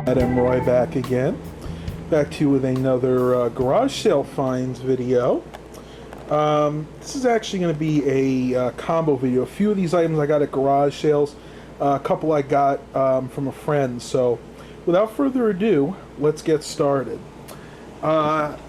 Adam Roy back again. Back to you with another garage sale finds video. This is actually going to be a combo video. A few of these items I got at garage sales, a couple I got from a friend. So without further ado, let's get started.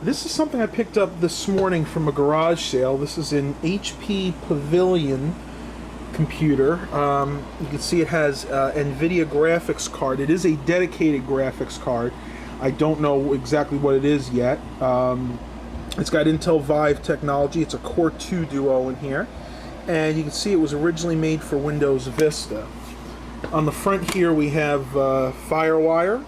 This is something I picked up this morning from a garage sale. This is an HP Pavilion computer. You can see it has NVIDIA graphics card. It is a dedicated graphics card. I don't know exactly what it is yet. It's got Intel Vive technology. It's a Core 2 Duo in here. And you can see it was originally made for Windows Vista. On the front here we have FireWire,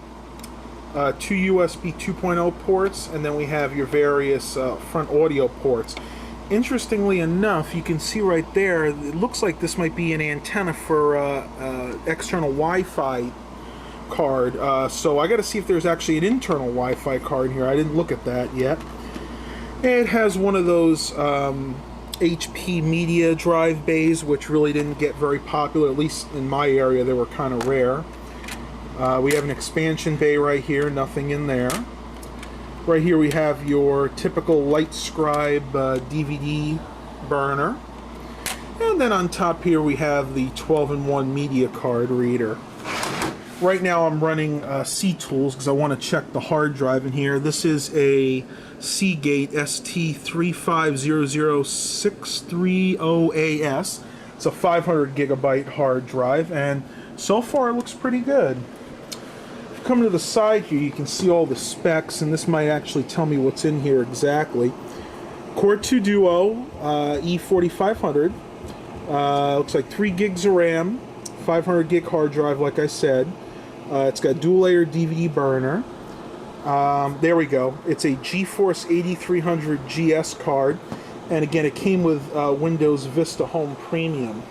two USB 2.0 ports, and then we have your various front audio ports. Interestingly enough, you can see right there, it looks like this might be an antenna for external Wi-Fi card. So I got to see if there's actually an internal Wi-Fi card here. I didn't look at that yet. It has one of those HP media drive bays, which really didn't get very popular, at least in my area. They were kind of rare. We have an expansion bay right here, nothing in there. Right here we have your typical LightScribe DVD burner. And then on top here we have the 12-in-1 media card reader. Right now I'm running C-Tools because I want to check the hard drive in here. This is a Seagate ST3500630AS. It's a 500 gigabyte hard drive, and so far it looks pretty good. Come to the side here, you can see all the specs, and this might actually tell me what's in here exactly. Core 2 Duo, E4500, looks like 3 gigs of RAM, 500 gig hard drive like I said. It's got dual layer DVD burner. There we go, it's a GeForce 8300 GS card, and again it came with Windows Vista Home Premium.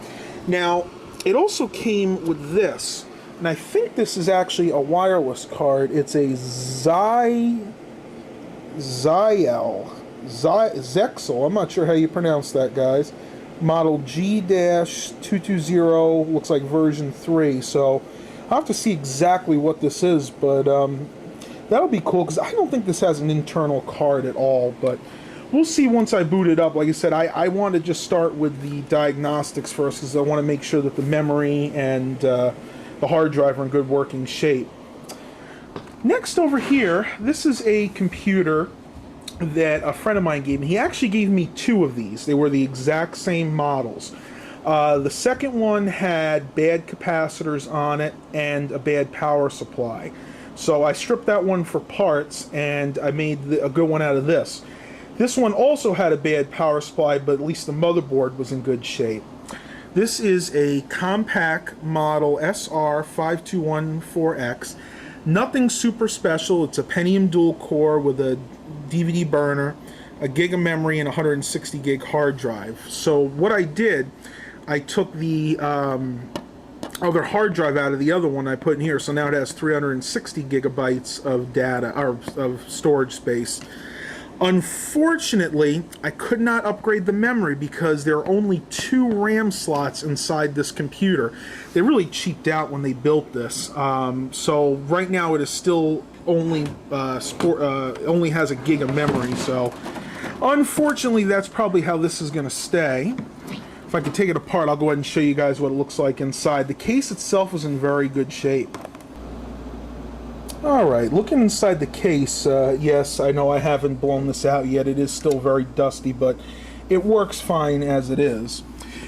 Now it also came with this. And I think this is actually a wireless card. It's a Zexel. I'm not sure how you pronounce that, guys. Model G-220, looks like version 3. So I'll have to see exactly what this is, but that'll be cool because I don't think this has an internal card at all, but we'll see once I boot it up. Like I said, I want to just start with the diagnostics first because I want to make sure that the memory and the hard drive are in good working shape. Next over here, this is a computer that a friend of mine gave me. He actually gave me 2 of these. They were the exact same models. The second one had bad capacitors on it and a bad power supply. So I stripped that one for parts and I made a good one out of this. This one also had a bad power supply, but at least the motherboard was in good shape. This is a compact model SR5214X. Nothing super special. It's a Pentium dual core with a DVD burner, a gig of memory, and 160 gig hard drive. So what I did, I took the other hard drive out of the other one I put in here, so now it has 360 gigabytes of data, or of storage space. Unfortunately, I could not upgrade the memory because there are only 2 RAM slots inside this computer. They really cheaped out when they built this. So right now it is still only only has a gig of memory. So unfortunately, that's probably how this is going to stay. If I could take it apart, I'll go ahead and show you guys what it looks like inside. The case itself is in very good shape. Alright, looking inside the case, yes, I know I haven't blown this out yet. It is still very dusty, but it works fine as it is.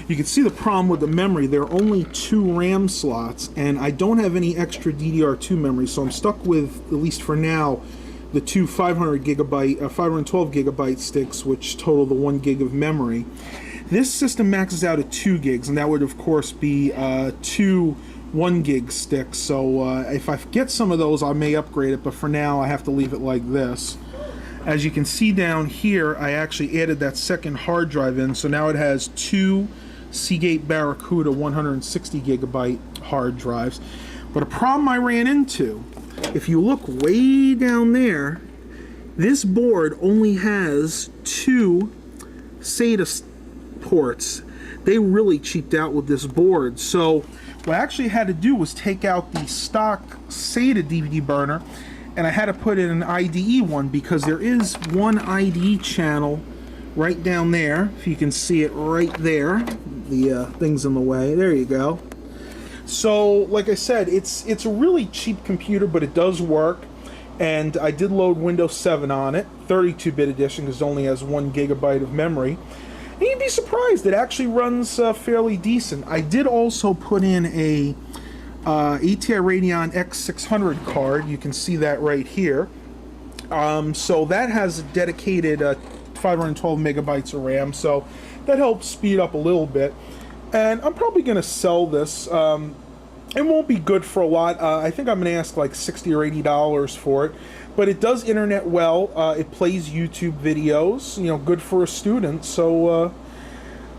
You can see the problem with the memory. There are only 2 RAM slots, and I don't have any extra DDR2 memory, so I'm stuck with, at least for now, the 2 512 gigabyte sticks, which total the 1 gig of memory. This system maxes out at 2 gigs, and that would, of course, be 2 1 gig sticks, so if I get some of those I may upgrade it, but for now I have to leave it like this. As you can see down here, I actually added that second hard drive in, so now it has 2 Seagate Barracuda 160 gigabyte hard drives. But a problem I ran into, if you look way down there, this board only has 2 SATA ports. they really cheaped out with this board. So what I actually had to do was take out the stock SATA DVD burner, and I had to put in an IDE one, because there is one IDE channel right down there. If you can see it right there, the thing's in the way. There you go. So like I said, it's a really cheap computer, but it does work. And I did load Windows 7 on it, 32-bit edition, because it only has 1 gigabyte of memory. And you'd be surprised, it actually runs fairly decent. I did also put in a ATI Radeon X600 card. You can see that right here. So that has a dedicated 512 megabytes of RAM, so that helps speed up a little bit. And I'm probably going to sell this. It won't be good for a lot. I think I'm going to ask like $60 or $80 for it. But it does internet well. It plays YouTube videos, you know, good for a student. So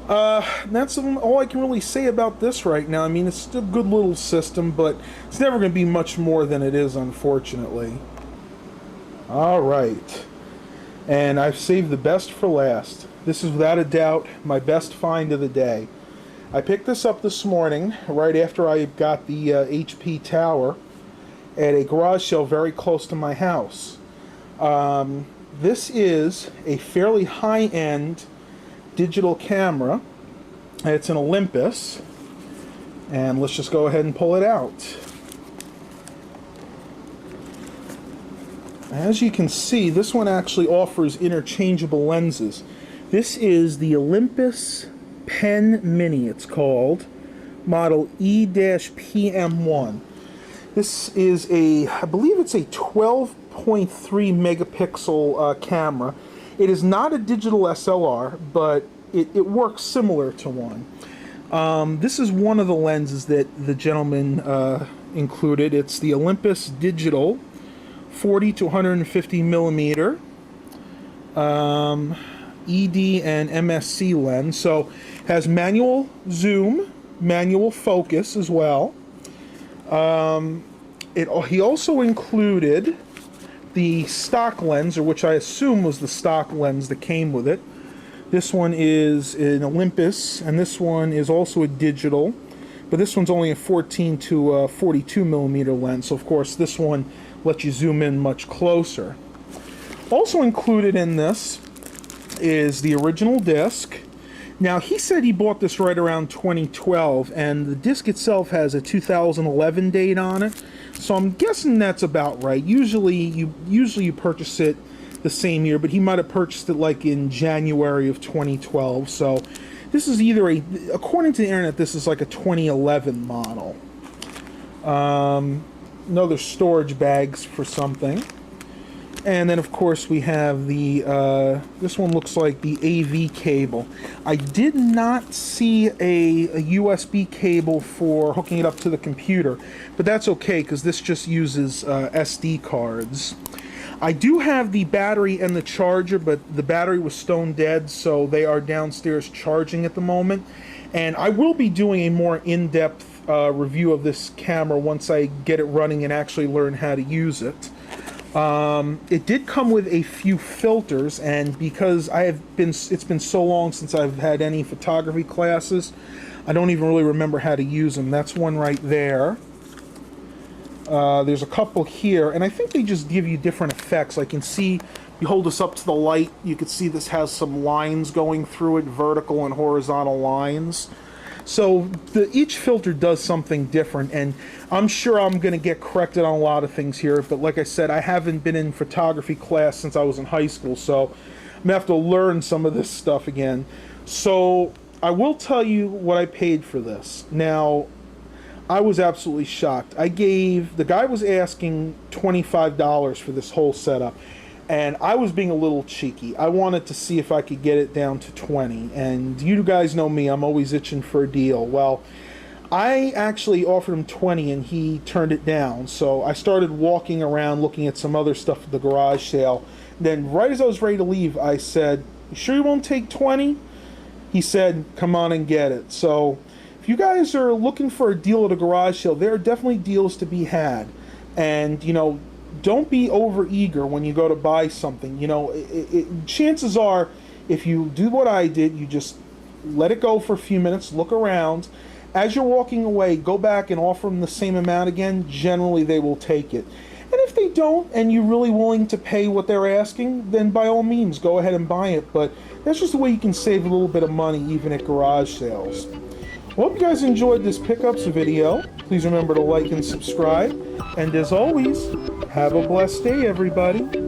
that's all I can really say about this right now. I mean, it's still a good little system, but it's never going to be much more than it is, unfortunately. All right. And I've saved the best for last. This is without a doubt my best find of the day. I picked this up this morning, right after I got the HP Tower, at a garage sale very close to my house. This is a fairly high-end digital camera. It's an Olympus, and let's just go ahead and pull it out. As you can see, this one actually offers interchangeable lenses. This is the Olympus Pen Mini, it's called, model E-PM1. This is I believe it's a 12.3 megapixel camera. It is not a digital SLR, but it works similar to one. This is one of the lenses that the gentleman included. It's the Olympus Digital 40 to 150 millimeter ED and MSC lens. So has manual zoom, manual focus as well. He also included the stock lens, or which I assume was the stock lens that came with it. This one is an Olympus, and this one is also a digital, but this one's only a 14 to 42 millimeter lens. So of course this one lets you zoom in much closer. Also included in this is the original disc. Now, he said he bought this right around 2012, and the disc itself has a 2011 date on it, so I'm guessing that's about right. Usually you purchase it the same year, but he might have purchased it like in January of 2012. So this is either according to the internet, this is like a 2011 model. Another storage bags for something. And then, of course, we have the, this one looks like the AV cable. I did not see a USB cable for hooking it up to the computer, but that's okay, because this just uses SD cards. I do have the battery and the charger, but the battery was stone dead, so they are downstairs charging at the moment. And I will be doing a more in-depth review of this camera once I get it running and actually learn how to use it. It did come with a few filters, and because it's been so long since I've had any photography classes, I don't even really remember how to use them. That's one right there. There's a couple here, and I think they just give you different effects. I can see, you hold this up to the light, you can see this has some lines going through it, vertical and horizontal lines. So each filter does something different, and I'm sure I'm going to get corrected on a lot of things here, but like I said, I haven't been in photography class since I was in high school, so I'm going to have to learn some of this stuff again. So I will tell you what I paid for this. Now, I was absolutely shocked. The guy was asking $25 for this whole setup, and I was being a little cheeky. I wanted to see if I could get it down to 20, and you guys know me, I'm always itching for a deal. Well, I actually offered him 20 and he turned it down, so I started walking around looking at some other stuff at the garage sale. Then right as I was ready to leave, I said, "You sure you won't take 20? He said, "Come on and get it." So if you guys are looking for a deal at a garage sale, there are definitely deals to be had. And, you know, don't be over eager when you go to buy something. You know, chances are, if you do what I did, you just let it go for a few minutes, look around. As you're walking away, go back and offer them the same amount again. Generally, they will take it. And if they don't, and you're really willing to pay what they're asking, then by all means, go ahead and buy it. But that's just a way you can save a little bit of money, even at garage sales. Well, hope you guys enjoyed this pickups video. Please remember to like and subscribe. And as always, have a blessed day, everybody.